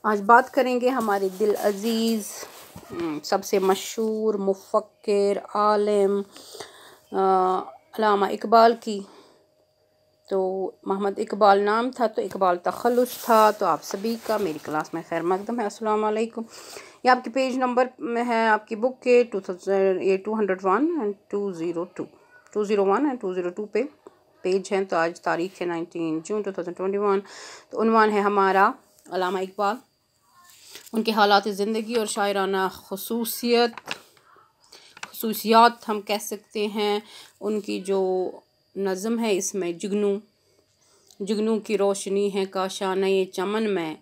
آج بات کریں گے ہمارے دل عزیز سب سے مشہور مفکر عالم علامہ اقبال کی۔ تو محمد اقبال نام تھا تو اقبال تخلص تھا۔ تو آپ سبھی کا میری کلاس میں خیر مقدم ہے۔ السلام علیکم۔ یہ آپ کے پیج نمبر میں ہے آپ کی بک کے 201 اینڈ 201 اینڈ 202 پہ پیج ہیں۔ تو آج تاریخ ہے 19 جون 2021۔ تو عنوان ہے ہمارا علامہ اقبال، ان کے حالات زندگی اور شاعرانہ خصوصیات ہم کہہ سکتے ہیں۔ ان کی جو نظم ہے اس میں جگنوں کی روشنی ہے کاشانہ چمن میں،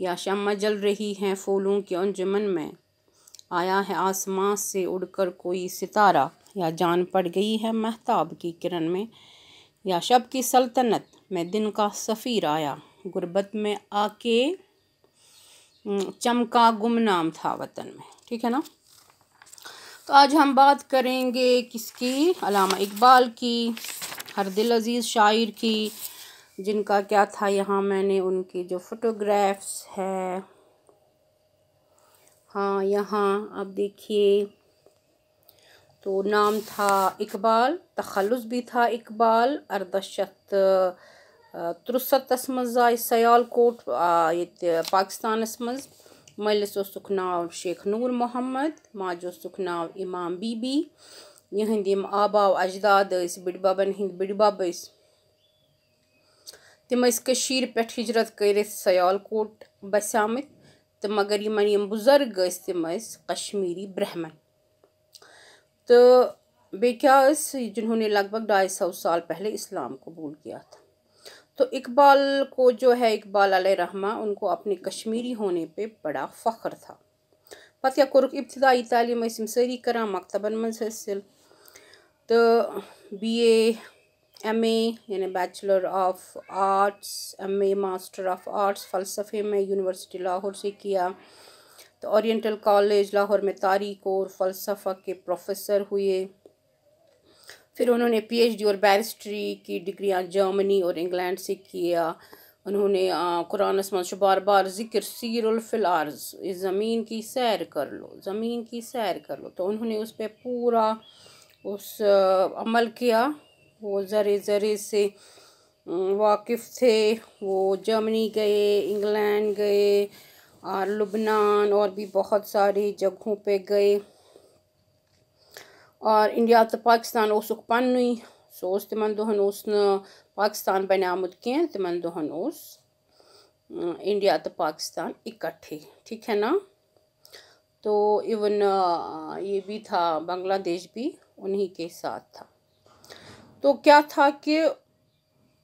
یا شمع جل رہی ہیں پھولوں کے انجمن میں، آیا ہے آسمان سے اڑ کر کوئی ستارہ، یا جان پڑ گئی ہے مہتاب کی کرن میں، یا شب کی سلطنت میں دن کا سفیر آیا، غربت میں آ کے چمکا گمنام تھا وطن میں۔ ٹھیک ہے نا؟ تو آج ہم بات کریں گے کس کی؟ علامہ اقبال کی، ہر دل عزیز شاعر کی، جن کا کیا تھا، یہاں میں نے ان کی جو فوٹوگرافس ہے، ہاں یہاں آپ دیکھیے، تو نام تھا اقبال، تخلص بھی تھا اقبال، اردشت ترستس مز آئی سیال کوٹ پاکستانس مز، مٲلِس اوسُکھ ناو شیخ نور محمد، ماجہِ اوسُکھ ناو امام بی بی، یِہنٛدۍ یِم آباو اجداد ٲسۍ بٕڈببن ہٕنٛدۍ بٕڈبب ٲسۍ، تِم ٲسۍ کٔشیٖرِ پٮ۪ٹھ ہجرت کٔرِتھ سیال کوٹ بسیٛامٕتۍ، تہٕ مگر یِمن یِم بُزرگ ٲسۍ تِم ٲسۍ کشمیری برہمن۔ تو بیٚیہِ کیا ٲسۍ، جنہوں نے لگ بھگ 250 سال پہلے اسلام قبول کیا تھا۔ تو اقبال کو جو ہے، اقبال علیہ رحمہ، ان کو اپنے کشمیری ہونے پہ بڑا فخر تھا۔ پتہٕ کیا کوٚرُکھ، ابتدائی تعلیم ٲسۍ یِم سٲری کران مکتبن منٛز حٲصِل، تہٕ BA MA یعنی bachelor of arts, MA master of arts فلسفے میں یونیورسٹی لاہور سے کیا، تو اورینٹل کالج لاہور میں تاریخ اور فلسفہ کے پروفیسر ہوئے۔ پھر انہوں نے PhD اور بیرسٹری کی ڈگریاں جرمنی اور انگلینڈ سے کیا۔ انہوں نے قرآنس منٛز چھُ بار بار ذکر سیر الفی الارض، اس زمین کی سیر کر لو، زمین کی سیر کر لو، تو انہوں نے اس پہ پورا عمل کیا، وہ ذرے ذرے سے واقف تھے۔ وہ جرمنی گئے، انگلینڈ گئے، اور لبنان اور بھی بہت ساری جگہوں پہ گئے، اور انڈیا تو پاکستان اوسُکھ پننُے، سُہ اوس تِمن دۄہن اوس نہٕ پاکستان بنیومُت کینٛہہ، تِمن دۄہن اوس انڈیا تو پاکستان اکٹھے۔ ٹھیک ہے نا؟ تو ایون یہ بھی تھا، بنگلہ دیش بھی انہی کے ساتھ تھا۔ تو کیا تھا کہ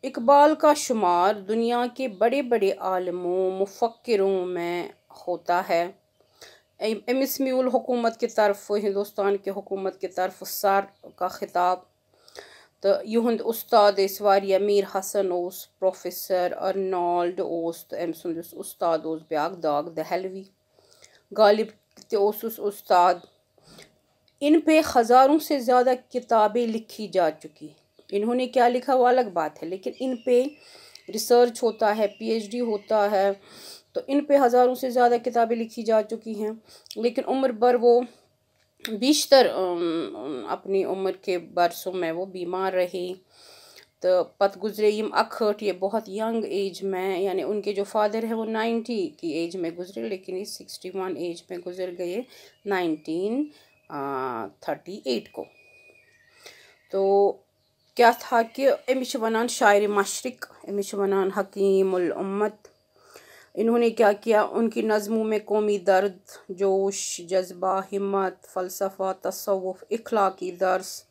اقبال کا شمار دنیا کے بڑے بڑے عالموں مفکروں میں ہوتا ہے۔ امس میول حکومت کی طرف، ہندوستان کی حکومت کی طرف سر کا خطاب، تو یہند استاد ٲسۍ واریاہ، میر حسن اوس، پروفیسر ارنالڈ اوس، تو أمۍ سُنٛد یُس استاد اوس بیاکھ داغ دہلوی، غالب تہِ اوسُس استاد۔ ان پہ ہزاروں سے زیادہ کتابیں لکھی جا چکی۔ انہوں نے کیا لکھا وہ الگ بات ہے، لیکن ان پہ ریسرچ ہوتا ہے، PhD ہوتا ہے، تو ان پہ ہزاروں سے زیادہ کتابیں لکھی جا چکی ہیں، لیکن عمر بھر وہ بیشتر اپنی عمر کے برسوں میں وہ بیمار رہے، تو پت گزرے یم 61 یہ بہت ینگ ایج میں، یعنی ان کے جو فادر ہے وہ 90 کی ایج میں گزرے، لیکن یہ 61 ایج میں گزر گئے 1938 کو۔ تو کیا تھا کہ امس چھِ ونان شاعر مشرق، امس چھِ ونان حکیم الامت۔ انہوں نے کیا کیا، ان کی نظموں میں قومی درد، جوش، جذبہ، ہمت، فلسفہ، تصوف، اخلاقی درس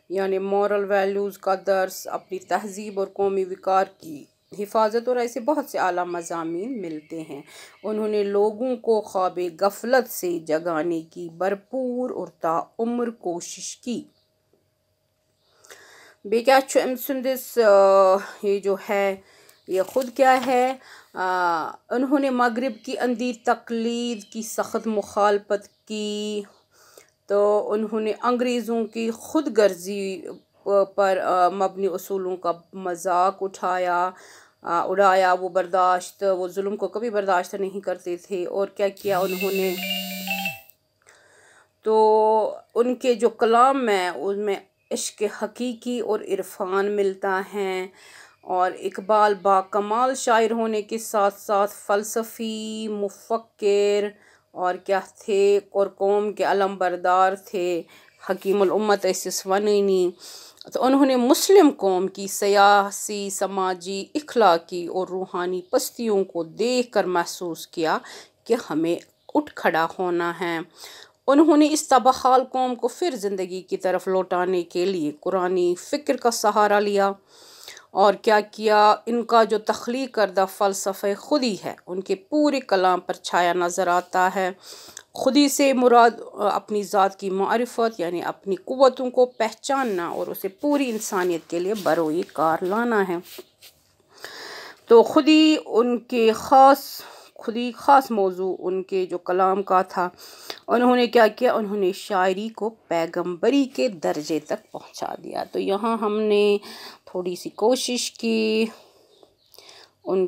یعنی مورل ویلیوز کا درس، اپنی تہذیب اور قومی وقار کی حفاظت، اور ایسے بہت سے اعلیٰ مضامین ملتے ہیں۔ انہوں نے لوگوں کو خواب غفلت سے جگانے کی بھرپور اور تعمر کوشش کی۔ بیٚیہِ کیٛاہ چھُ أمۍ سٕنٛدِس یہ جو ہے، یہ خود کیا ہے، انہوں نے مغرب کی اندھی تقلید کی سخت مخالفت کی، تو انہوں نے انگریزوں کی خود غرضی پر مبنی اصولوں کا مذاق اٹھایا، اڑایا، وہ ظلم کو کبھی برداشت نہیں کرتے تھے۔ اور کیا کیا انہوں نے، تو ان کے جو کلام میں ان میں عشق حقیقی اور عرفان ملتا ہے۔ اور اقبال با کمال شاعر ہونے کے ساتھ ساتھ فلسفی، مفکر اور کیا تھے، اور قوم کے علم بردار تھے، حکیم الامت ایسس ونینی۔ تو انہوں نے مسلم قوم کی سیاسی، سماجی، اخلاقی اور روحانی پستیوں کو دیکھ کر محسوس کیا کہ ہمیں اٹھ کھڑا ہونا ہے۔ انہوں نے اس تباہال قوم کو پھر زندگی کی طرف لوٹانے کے لیے قرآنی فکر کا سہارا لیا۔ اور کیا کیا، ان کا جو تخلیق کردہ فلسفہ خودی ہے ان کے پورے کلام پر چھایا نظر آتا ہے۔ خودی سے مراد اپنی ذات کی معرفت، یعنی اپنی قوتوں کو پہچاننا اور اسے پوری انسانیت کے لیے بروئے کار لانا ہے۔ تو خودی خاص موضوع ان کے جو کلام کا تھا۔ انہوں نے کیا کیا، انہوں نے شاعری کو پیغمبری کے درجے تک پہنچا دیا۔ تو یہاں ہم نے تھوڑی سی کوشش کی ان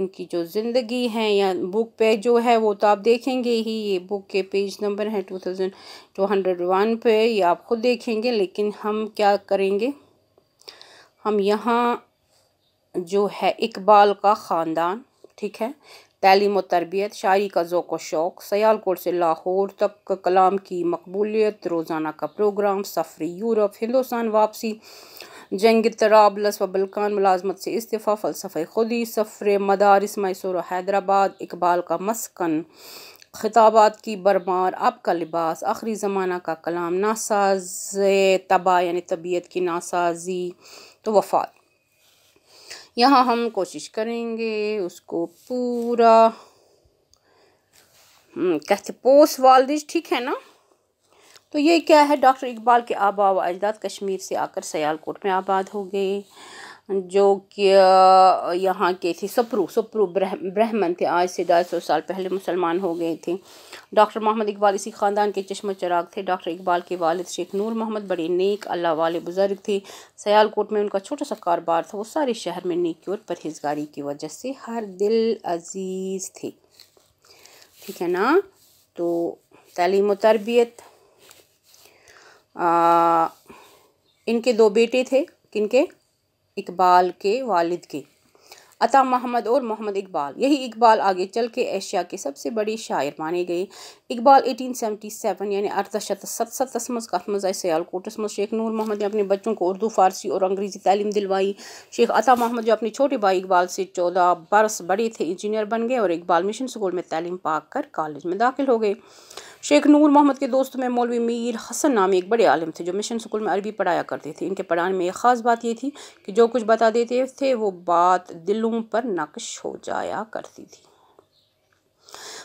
کی جو زندگی ہے، یا بک پہ جو ہے وہ تو آپ دیکھیں گے ہی، یہ بک کے پیج نمبر ہے 2201 پہ، یہ آپ خود دیکھیں گے۔ لیکن ہم کیا کریں گے، ہم یہاں جو ہے اقبال کا خاندان، ٹھیک ہے، تعلیم و تربیت، شاعری کا ذوق و شوق، سیالکوٹ سے لاہور تک کلام کی مقبولیت، روزانہ کا پروگرام، سفر یورپ، ہندوستان واپسی، جنگ طرابلس و بلقان، ملازمت سے استعفیٰ، فلسفہ خودی، سفر مدارس میسور و حیدرآباد، اقبال کا مسکن، خطابات کی برمار، آپ کا لباس، آخری زمانہ کا کلام، ناساز طبع یعنی طبیعت کی ناسازی، تو وفات۔ یہاں ہم کوشش کریں گے اس کو پورا کہتے پوس والدج، ٹھیک ہے نا۔ تو یہ کیا ہے، ڈاکٹر اقبال کے آباء و اجداد کشمیر سے آ کر سیالکوٹ میں آباد ہو گئے، جو کہ یہاں کے تھے سپرو برہمن تھے، آج سے 250 سال پہلے مسلمان ہو گئے تھے۔ ڈاکٹر محمد اقبال اسی خاندان کے چشم و چراغ تھے۔ ڈاکٹر اقبال کے والد شیخ نور محمد بڑے نیک اللہ والے بزرگ تھے۔ سیالکوٹ میں ان کا چھوٹا سا کاروبار تھا، وہ سارے شہر میں نیکی اور پرہیزگاری کی وجہ سے ہر دل عزیز تھے، ٹھیک ہے نا۔ تو تعلیم و تربیت، ان کے 2 بیٹے تھے، کن کے، اقبال کے والد کے، عطا محمد اور محمد اقبال۔ یہی اقبال آگے چل کے ایشیا کے سب سے بڑی شاعر مانے گئے۔ اقبال 1877 یعنی 1877 مز کت مز آئے سیالکوٹس مز۔ شیخ نور محمد نے اپنے بچوں کو اردو، فارسی اور انگریزی تعلیم دلوائی۔ شیخ عطا محمد جو اپنے چھوٹے بھائی اقبال سے 14 برس بڑے تھے، انجینئر بن گئے، اور اقبال مشن اسکول میں تعلیم پا کر کالج میں داخل ہو گئے۔ شیخ نور محمد کے دوستوں میں مولوی میر حسن نامی ایک بڑے عالم تھے، جو مشن اسکول میں عربی پڑھایا کرتے تھے۔ ان کے پڑھانے میں ایک خاص بات یہ تھی کہ جو کچھ بتا دیتے تھے وہ بات دلوں پر نقش ہو جایا کرتی تھی۔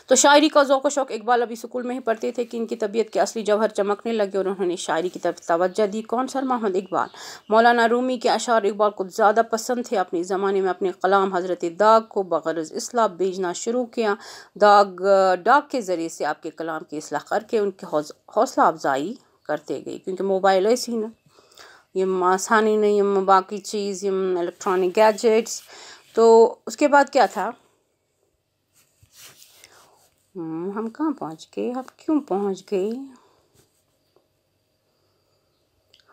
تو شاعری کا ذوق و شوق، اقبال ابھی اسکول میں ہی پڑھتے تھے کہ ان کی طبیعت کے اصلی جوہر چمکنے لگے اور انہوں نے شاعری کی طرف توجہ دی۔ کون سر؟ محمد اقبال۔ مولانا رومی کے اشعار اقبال کو زیادہ پسند تھے۔ اپنے زمانے میں اپنے کلام حضرت داغ کو بغرض اصلاح بھیجنا شروع کیا۔ ڈاک کے ذریعے سے آپ کے کلام کی اصلاح کر کے ان کی حوصلہ افزائی کرتے گئے، کیونکہ موبائل ایسی نا، یہ آسانی نہیں، یہ باقی چیز، یہ الیکٹرانک گیجٹس۔ تو اس کے بعد کیا تھا، ہم کہاں پہنچ گئے، ہم کیوں پہنچ گئے،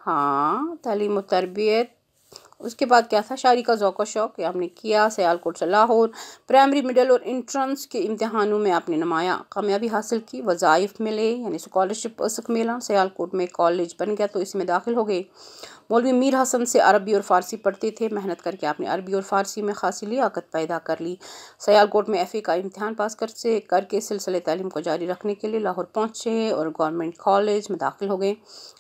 ہاں تعلیم و تربیت۔ اس کے بعد کیا تھا، شاعری کا ذوق و شوق، یہ ہم نے کیا۔ سیالکوٹ سے لاہور، پرائمری، مڈل اور انٹرنس کے امتحانوں میں آپ نے نمایاں کامیابی حاصل کی، وظائف ملے یعنی اسکالرشپ ٲسٕکھ میلان، سیالکوٹ میں کالج بن گیا تو اس میں داخل ہو گئے۔ مولوی میر حسن سے عربی اور فارسی پڑھتے تھے، محنت کر کے آپ نے عربی اور فارسی میں خاصی لیاقت پیدا کر لی۔ سیالکوٹ میں FA کا امتحان پاس کر کے سلسلے تعلیم کو جاری رکھنے کے لیے لاہور پہنچے اور گورنمنٹ کالج میں داخل ہو گئے۔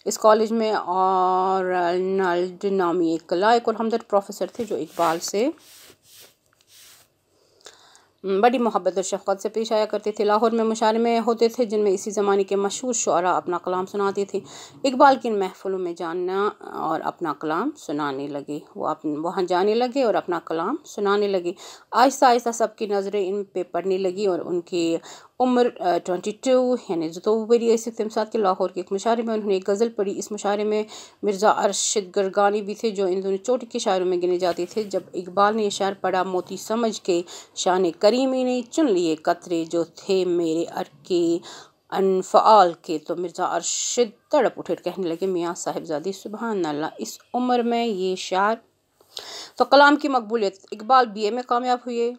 اس کالج میں آرنلڈ نامی ایک لائق اور ہمدرد پروفیسر تھے، جو اقبال سے بڑی محبت اور شفقت سے پیش آیا کرتے تھے۔ لاہور میں مشاعرے ہوتے تھے جن میں اسی زمانے کے مشہور شعراء اپنا کلام سناتے تھے۔ اقبال کی ان محفلوں میں جانا اور اپنا کلام سنانے لگے، وہ وہاں جانے لگے اور اپنا کلام سنانے لگے۔ آہستہ آہستہ سب کی نظریں ان پہ پڑنے لگی اور ان کے عمر 22 یعنی 2 ؤری ٲسِکھ تَمہِ ساتہٕ کہ لاہور کے ایک مشاعرے میں انہوں نے ایک غزل پڑھی. اس مشاعرے میں مرزا ارشد گرگانی بھی تھے جو ان دونوں چوٹی کے شاعروں میں گنے جاتے تھے. جب اقبال نے یہ شعر پڑھا: موتی سمجھ کے شان کریمی نے چن لیے قطرے جو تھے میرے ارکے انفعال کے، تو مرزا ارشد تڑپ اٹھے اور کہنے لگے: میاں صاحبزادی سبحان اللہ، اس عمر میں یہ شعر. تو کلام کی مقبولیت: اقبال BA میں کامیاب ہوئے.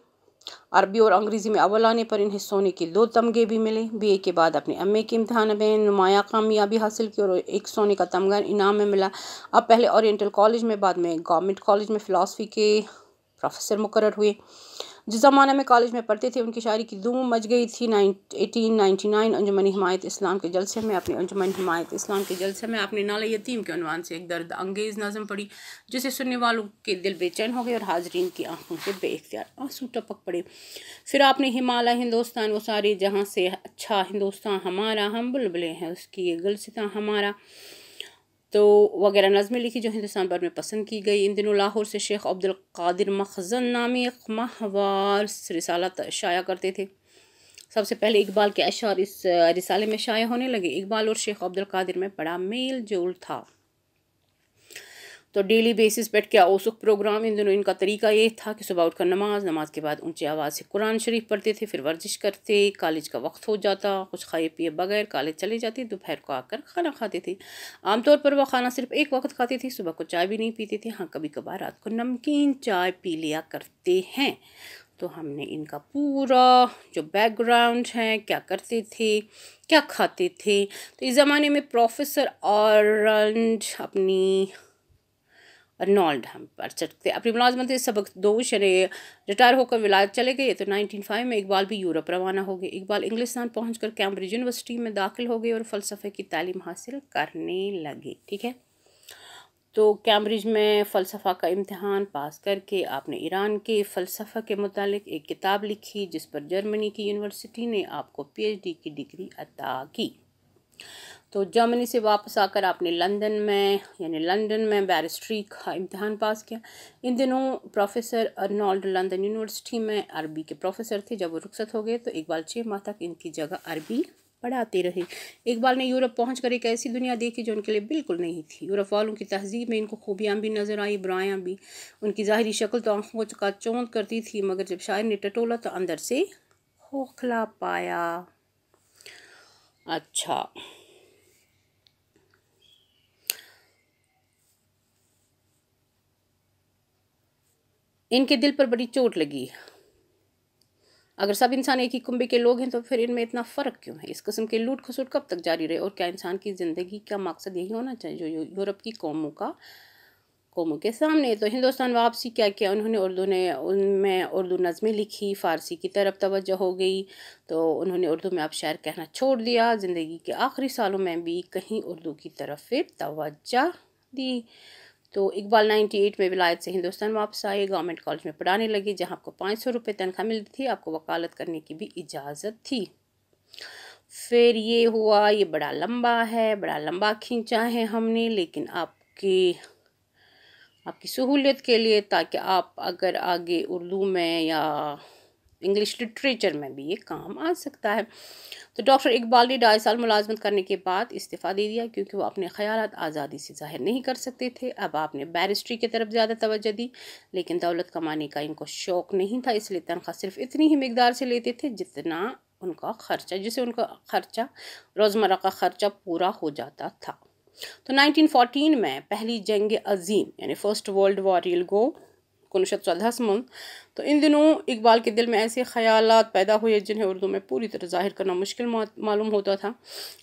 عربی اور انگریزی میں اول آنے پر انہیں سونے کے 2 تمغے بھی ملے. BA کے بعد اپنے MA کے امتحان میں نمایاں کامیابی حاصل کی اور ایک سونے کا تمغہ انعام میں ملا. اب پہلے اورینٹل کالج میں، بعد میں گورنمنٹ کالج میں فلاسفی کے پروفیسر مقرر ہوئے. جس زمانہ میں کالج میں پڑھتے تھے ان کی شاعری کی دھوم مچ گئی تھی. 1899 انجمن حمایت اسلام کے جلسے میں اپنے نالہ یتیم کے عنوان سے ایک درد انگیز نظم پڑھی جسے سننے والوں کے دل بے چین ہو گئے اور حاضرین کی آنکھوں سے بے اختیار آنسو ٹپک پڑے. پھر آپ نے ہمالا ہندوستان وہ سارے جہاں سے اچھا ہندوستان ہمارا، ہم بلبلیں ہیں اس کی یہ گلستاں ہمارا، تو وغیرہ نظمیں لکھی جو ہندوستان بھر میں پسند کی گئی. ان دنوں لاہور سے شیخ عبدالقادر مخزن نامی ایک ماہوار رسالہ شائع کرتے تھے. سب سے پہلے اقبال کے اشعار اس رسالے میں شائع ہونے لگے. اقبال اور شیخ عبدالقادر میں بڑا میل جول تھا، تو ڈیلی بیسس بیٹھ کے اوسق پروگرام. ان دنوں ان کا طریقہ یہ تھا کہ صبح اٹھ کر نماز کے بعد اونچی آواز سے قرآن شریف پڑھتے تھے، پھر ورزش کرتے، کالج کا وقت ہو جاتا، کچھ کھائے پیے بغیر کالج چلے جاتے، دوپہر کو آ کر کھانا کھاتے تھے. عام طور پر وہ کھانا صرف ایک وقت کھاتے تھے، صبح کو چائے بھی نہیں پیتے تھے. ہاں کبھی کبھار رات کو نمکین چائے پی لیا کرتے ہیں. تو ہم نے ان کا پورا جو بیک گراؤنڈ ہے، کیا کرتے تھے، کیا کھاتے تھے. تو اس زمانے میں پروفیسر ارنالڈ ہم پڑھ سکتے اپنی ملازمت سبق دوش یعنی ریٹائر ہو کر ولایت چلے گئے. تو 1905 میں اقبال بھی یورپ روانہ ہو گئے. اقبال انگلستان پہنچ کر کیمبرج یونیورسٹی میں داخل ہو گئے اور فلسفے کی تعلیم حاصل کرنے لگے. ٹھیک ہے، تو کیمبرج میں فلسفہ کا امتحان پاس کر کے آپ نے ایران کے فلسفہ کے متعلق ایک کتاب لکھی جس پر جرمنی کی یونیورسٹی نے آپ کو PhD کی ڈگری عطا کی. تو جرمنی سے واپس آ کر آپ نے لندن میں بیرسٹری کا امتحان پاس کیا. ان دنوں پروفیسر ارنالڈ لندن یونیورسٹی میں عربی کے پروفیسر تھے. جب وہ رخصت ہو گئے تو اقبال 6 ماہ تک ان کی جگہ عربی پڑھاتے رہے. اقبال نے یورپ پہنچ کر ایک ایسی دنیا دیکھی جو ان کے لیے بالکل نہیں تھی. یورپ والوں کی تہذیب میں ان کو خوبیاں بھی نظر آئی، برائیاں بھی. ان کی ظاہری شکل تو آنکھوں کا چوند کرتی تھی، مگر جب شاعر نے ٹٹولا تو اندر سے کھوکھلا پایا. اچھا، ان کے دل پر بڑی چوٹ لگی. اگر سب انسان ایک ہی کنبے کے لوگ ہیں تو پھر ان میں اتنا فرق کیوں ہے؟ اس قسم کے لوٹ کھسوٹ کب تک جاری رہے؟ اور کیا انسان کی زندگی کا مقصد یہی ہونا چاہیے جو یورپ کی قوموں کے سامنے؟ تو ہندوستان واپسی کیا کیا انہوں نے؟ ان میں اردو نظمیں لکھی، فارسی کی طرف توجہ ہو گئی، تو انہوں نے اردو میں اب شعر کہنا چھوڑ دیا. زندگی کے آخری سالوں میں بھی کہیں اردو کی طرف پھر توجہ دی. تو اقبال 98 میں ولایت سے ہندوستان واپس آئے. گورنمنٹ کالج میں پڑھانے لگے جہاں آپ کو 500 روپے تنخواہ ملتی تھی. آپ کو وکالت کرنے کی بھی اجازت تھی. پھر یہ ہوا، یہ بڑا لمبا کھینچا ہے ہم نے، لیکن آپ کی سہولیت کے لیے، تاکہ آپ اگر آگے اردو میں یا انگلش لٹریچر میں بھی یہ کام آ سکتا ہے. تو ڈاکٹر اقبال نے 2.5 سال ملازمت کرنے کے بعد استعفیٰ دے دیا کیونکہ وہ اپنے خیالات آزادی سے ظاہر نہیں کر سکتے تھے. اب آپ نے بیرسٹری کی طرف زیادہ توجہ دی، لیکن دولت کمانے کا ان کو شوق نہیں تھا، اس لیے تنخواہ صرف اتنی ہی مقدار سے لیتے تھے جسے ان کا خرچہ روزمرہ کا خرچہ پورا ہو جاتا تھا. تو 1914 میں پہلی جنگ عظیم یعنی فرسٹ ورلڈ وار ریل گو 1914 تو ان دنوں اقبال کے دل میں ایسے خیالات پیدا ہوئے جنہیں اردو میں پوری طرح ظاہر کرنا مشکل معلوم ہوتا تھا.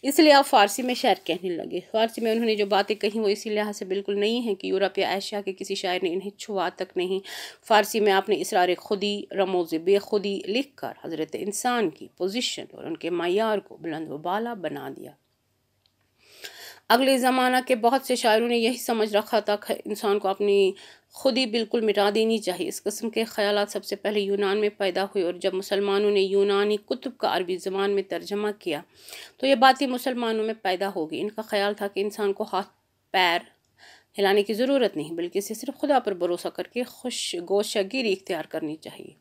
اس لیے آپ فارسی میں شعر کہنے لگے. فارسی میں انہوں نے جو باتیں کہیں وہ اسی لحاظ سے بالکل نہیں ہیں کہ یورپ یا ایشیا کے کسی شاعر نے انہیں چھوا تک نہیں. فارسی میں آپ نے اسرار خودی، رموز بے خودی لکھ کر حضرت انسان کی پوزیشن اور ان کے معیار کو بلند و بالا بنا دیا. اگلے زمانہ کے بہت سے شاعروں نے یہی سمجھ رکھا تھا کہ انسان کو اپنی خودی بالکل مٹا دینی چاہیے. اس قسم کے خیالات سب سے پہلے یونان میں پیدا ہوئے، اور جب مسلمانوں نے یونانی کتب کا عربی زبان میں ترجمہ کیا تو یہ باتیں مسلمانوں میں پیدا ہو گئی. ان کا خیال تھا کہ انسان کو ہاتھ پیر ہلانے کی ضرورت نہیں، بلکہ اسے صرف خدا پر بھروسہ کر کے گوشہ گیری اختیار کرنی چاہیے.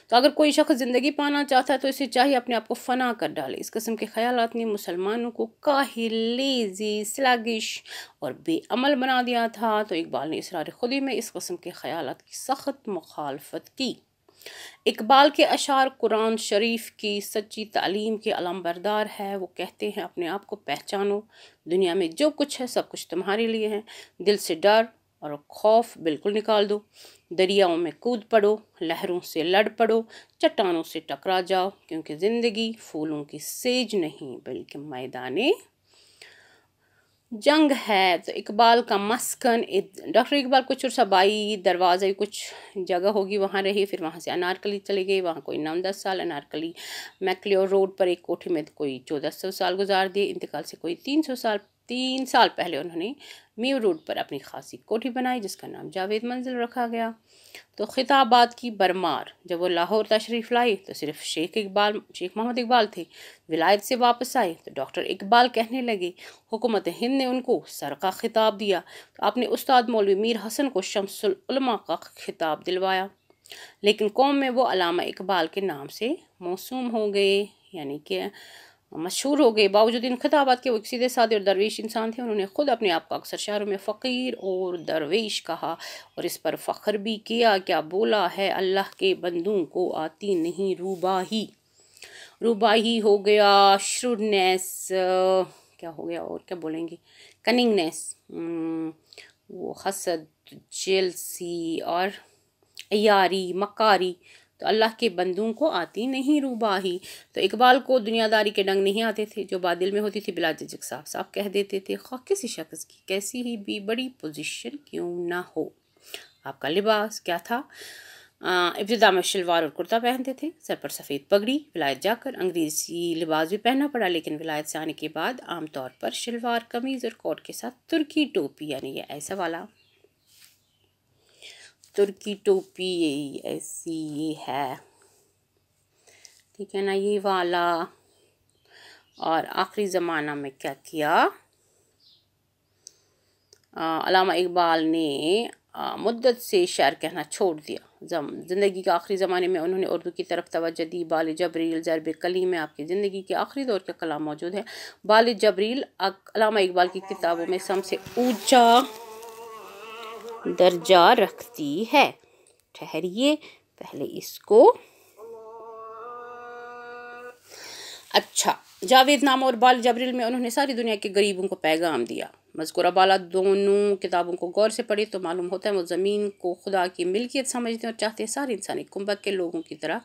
تو اگر کوئی شخص زندگی پانا چاہتا ہے تو اسے چاہیے اپنے آپ کو فنا کر ڈالے۔ اس قسم کے خیالات نے مسلمانوں کو کاہل، لیزی، سلیگش اور بے عمل بنا دیا تھا۔ تو اقبال نے اسرار خودی میں اس قسم کے خیالات کی سخت مخالفت کی۔ اقبال کے اشعار قرآن شریف کی سچی تعلیم کے علمبردار ہے۔ وہ کہتے ہیں اپنے آپ کو پہچانو، دنیا میں جو کچھ ہے سب کچھ تمہارے لیے ہے، دل سے ڈر اور خوف بالکل نکال دو، دریاؤں میں کود پڑو، لہروں سے لڑ پڑو، چٹانوں سے ٹکرا جاؤ، کیونکہ زندگی پھولوں کی سیج نہیں بلکہ میدان جنگ ہے۔ تو اقبال کا مسکن، ڈاکٹر اقبال کچھ عرصہ بائی دروازے کچھ جگہ ہوگی وہاں رہی، پھر وہاں سے انارکلی چلے گئے، وہاں کوئی 9-10 سال، انارکلی میکلیور روڈ پر ایک کوٹھی میں کوئی 1400 سال گزار دیے۔ انتقال سے کوئی 3 سال پہلے انہوں نے میو روڈ پر اپنی خاصی کوٹھی بنائی جس کا نام جاوید منزل رکھا گیا۔ تو خطابات کی برمار، جب وہ لاہور تشریف لائے تو صرف شیخ محمد اقبال تھے، ولایت سے واپس آئے تو ڈاکٹر اقبال کہنے لگے۔ حکومت ہند نے ان کو سر کا خطاب دیا تو آپ نے استاد مولوی میر حسن کو شمس العلماء کا خطاب دلوایا، لیکن قوم میں وہ علامہ اقبال کے نام سے موسوم ہو گئے، یعنی کہ مشہور ہو گئے۔ باوجود ان خطابات کے وہ ایک سیدھے سادے اور درویش انسان تھے۔ انہوں نے خود اپنے آپ کو اکثر شعروں میں فقیر اور درویش کہا اور اس پر فخر بھی کیا۔ کیا بولا ہے اللہ کے بندوں کو آتی نہیں روباہی، روباہی ہو گیا، شروڈنیس، کیا ہو گیا اور کیا بولیں گے، کننگنیس، وہ حسد، جیلسی اور عیاری، مکاری، تو اللہ کے بندوں کو آتی نہیں روباہی۔ تو اقبال کو دنیا داری کے ڈنگ نہیں آتے تھے، جو بات دل میں ہوتی تھی بلا جھجک صاف صاف کہہ دیتے تھے، خواہ کسی شخص کی کیسی ہی بھی بڑی پوزیشن کیوں نہ ہو۔ آپ کا لباس کیا تھا؟ ابتدا میں شلوار اور کرتا پہنتے تھے، سر پر سفید پگڑی، ولایت جا کر انگریزی لباس بھی پہننا پڑا، لیکن ولایت سے آنے کے بعد عام طور پر شلوار قمیض اور کوٹ کے ساتھ ترکی ٹوپی، یعنی یہ ایسا والا ترکی ٹوپی ایسی یہ ہے، ٹھیک ہے نا، یہ والا۔ اور آخری زمانہ میں کیا کیا، علامہ اقبال نے مدت سے شعر کہنا چھوڑ دیا۔ زندگی کے آخری زمانے میں انہوں نے اردو کی طرف توجہ دی۔ بال جبریل، ضرب کلیم میں آپ کی زندگی کے آخری دور کا کلام موجود ہے۔ بال جبریل علامہ اقبال کی کتابوں میں سب سے اونچا درجہ رکھتی ہے۔ ٹھہریے پہلے اس کو، اچھا، جاوید نامہ اور بال جبریل میں انہوں نے ساری دنیا کے غریبوں کو پیغام دیا۔ مذکورہ بالا دونوں کتابوں کو غور سے پڑھے تو معلوم ہوتا ہے وہ زمین کو خدا کی ملکیت سمجھتے اور چاہتے سارے انسانی کنبہ کے لوگوں کی طرح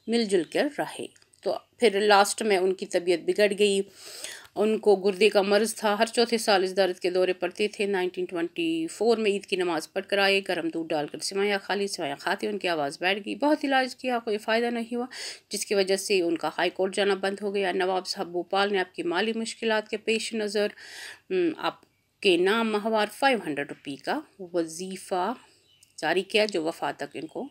مل جل کر رہے۔ تو پھر لاسٹ میں ان کی طبیعت بگڑ گئی، ان کو گردے کا مرض تھا، ہر چوتھے سال اس درد کے دورے پڑتے تھے۔ 1924 میں عید کی نماز پڑھ کر آئے، گرم دودھ ڈال کر سویاں کھاتے ان کی آواز بیٹھ گئی، بہت علاج کیا، کوئی فائدہ نہیں ہوا، جس کی وجہ سے ان کا ہائی کورٹ جانا بند ہو گیا۔ نواب صاحب بھوپال نے آپ کی مالی مشکلات کے پیش نظر آپ کے نام ماہوار 500 روپے کا وظیفہ جاری کیا، جو وفات تک ان کو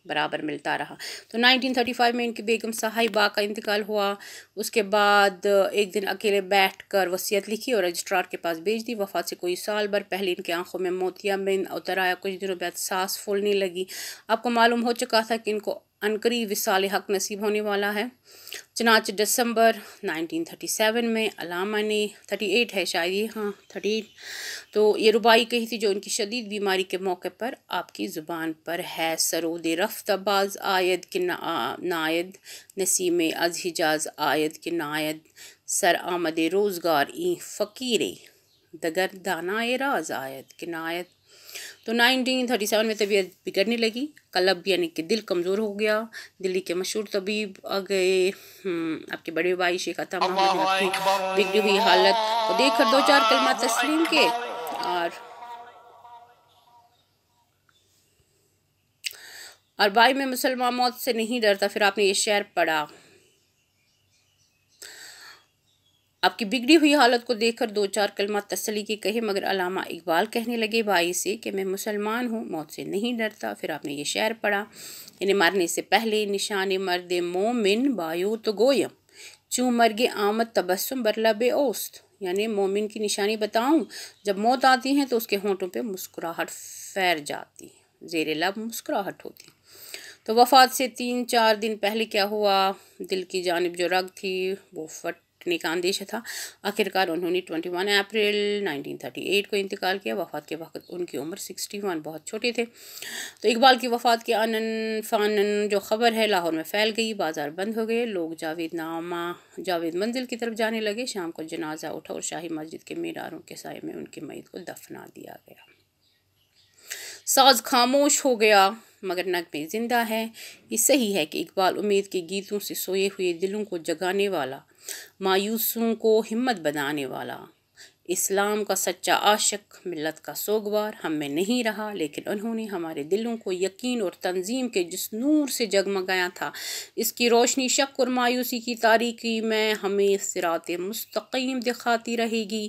برابر ملتا رہا۔ تو 1935 میں ان کی بیگم صاحبہ کا انتقال ہوا۔ اس کے بعد ایک دن اکیلے بیٹھ کر وصیت لکھی اور رجسٹرار کے پاس بھیج دی۔ وفات سے کوئی سال بھر پہلے ان کی آنکھوں میں موتیا بند اتر آیا، کچھ دنوں بعد سانس پھولنے لگی۔ آپ کو معلوم ہو چکا تھا کہ ان کو عنقریب وصال حق نصیب ہونے والا ہے۔ چنانچہ دسمبر 1937 میں علامہ نے 38 ہے شاید یہ، ہاں 38، تو یہ ربائی کہی تھی جو ان کی شدید بیماری کے موقع پر آپ کی زبان پر ہے۔ سرود رفت باز آید کہ ناید، نسیم از حجاز آید کہ ناید، سر آمد روزگار این فقیر دگر دانائے راز آید کہ ناید۔ تو 1937 میں طبیعت بگڑنے لگی، قلب یعنی کہ دل کمزور ہو گیا۔ دلی کے مشہور طبیب آ گئے، آپ کے بڑے بھائی شیخ عطا محمد نے آپ کی بگڑی ہوئی حالت کو دیکھ کر 2-4 کلمات تسلیم کے اور بھائی میں مسلمان موت سے نہیں ڈرتا۔ پھر آپ نے یہ شعر پڑھا، آپ کی بگڑی ہوئی حالت کو دیکھ کر 2-4 کلمات تسلی کے کہے، مگر علامہ اقبال کہنے لگے بھائی سے کہ میں مسلمان ہوں، موت سے نہیں ڈرتا۔ پھر آپ نے یہ شعر پڑھا، یعنی مرنے سے پہلے نشان مرد مومن بایو تو گویم، چوں مرگ آمد تبسم بر لب اوست، یعنی مومن کی نشانی بتاؤں، جب موت آتی ہے تو اس کے ہونٹوں پہ مسکراہٹ پھیر جاتی، زیر لب مسکراہٹ ہوتی۔ تو وفات سے 3-4 دن پہلے کیا ہوا، دل کی جانب جو رگ تھی وہ پھٹنے کا اندیشہ تھا۔ آخرکار انہوں نے 21 اپریل 1938 کو انتقال کیا۔ وفات کے وقت ان کی عمر 61، بہت چھوٹے تھے۔ تو اقبال کی وفات کے آنن فانن جو خبر ہے لاہور میں پھیل گئی، بازار بند ہو گئے، لوگ جاوید منزل کی طرف جانے لگے۔ شام کو جنازہ اٹھا اور شاہی مسجد کے میناروں کے سائے میں ان کی میت کو دفنا دیا گیا۔ ساز خاموش ہو گیا مگر نغمے زندہ ہے۔ یہ صحیح ہے کہ اقبال امید کے گیتوں سے سوئے ہوئے دلوں کو جگانے والا، مایوسوں کو ہمت بنانے والا، اسلام کا سچا عاشق، ملت کا سوگوار ہم میں نہیں رہا، لیکن انہوں نے ہمارے دلوں کو یقین اور تنظیم کے جس نور سے جگمگایا تھا، اس کی روشنی شک اور مایوسی کی تاریکی میں ہمیں صراط مستقیم دکھاتی رہے گی۔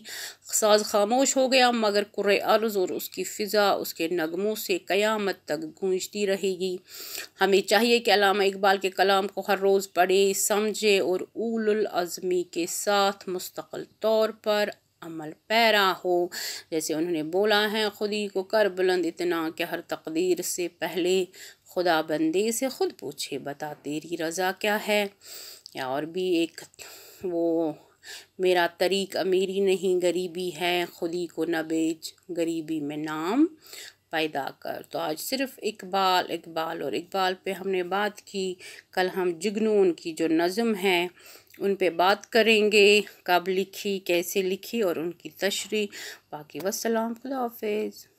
ساز خاموش ہو گیا مگر کرۂ ارض اور اس کی فضا اس کے نغموں سے قیامت تک گونجتی رہے گی۔ ہمیں چاہیے کہ علامہ اقبال کے کلام کو ہر روز پڑھے، سمجھے اور اولو العزمی کے ساتھ مستقل طور پر عمل پیرا ہو۔ جیسے انہوں نے بولا ہے، خودی کو کر بلند اتنا کہ ہر تقدیر سے پہلے خدا بندے سے خود پوچھے بتا تیری رضا کیا ہے۔ یا اور بھی ایک وہ، میرا طریق امیری نہیں غریبی ہے، خودی کو نہ بیچ غریبی میں نام پیدا کر۔ تو آج صرف اقبال اور اقبال پہ ہم نے بات کی۔ کل ہم جگنون کی جو نظم ہے ان پہ بات کریں گے، کب لکھی، کیسے لکھی اور ان کی تشریح۔ باقی والسلام، خدا حافظ۔